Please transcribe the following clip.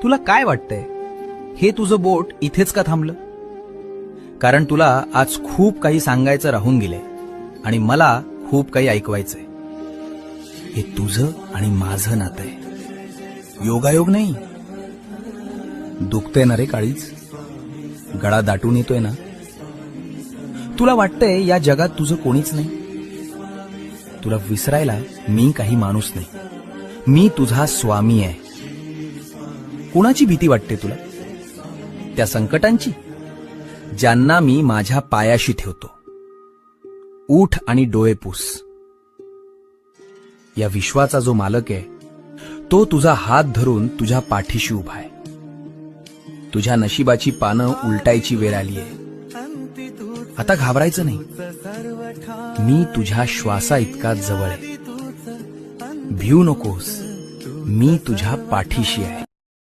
तुला काय वाटतंय, हे तुझं बोट इथेच का थांबलं? कारण तुला आज खूप काही सांगायचं राहून गेलंय आणि मला खूप काही ऐकवायचंय. हे तुझं आणि माझं नातं आहे, योगायोग नाही. दुखतंय ना रे काळीज, गळा दाटून येतोय ना. तुला वाटतंय या जगात तुझं कोणीच नाही. तुला विसरायला मी काही माणूस नाही, मी तुझा स्वामी आहे. कुणाची भीती वाटते तुला? त्या संकटांची ज्यांना मी माझ्या पायाशी ठेवतो. उठ आणि डोळे पुस. या विश्वाचा जो मालक आहे तो तुझा हात धरून तुझ्या पाठीशी उभा आहे. तुझ्या नशिबाची पानं उलटायची वेळ आली आहे. आता घाबरायचं नाही, मी तुझ्या श्वासा इतका जवळ आहे. भिऊ नकोस, मी तुझ्या पाठीशी आहे.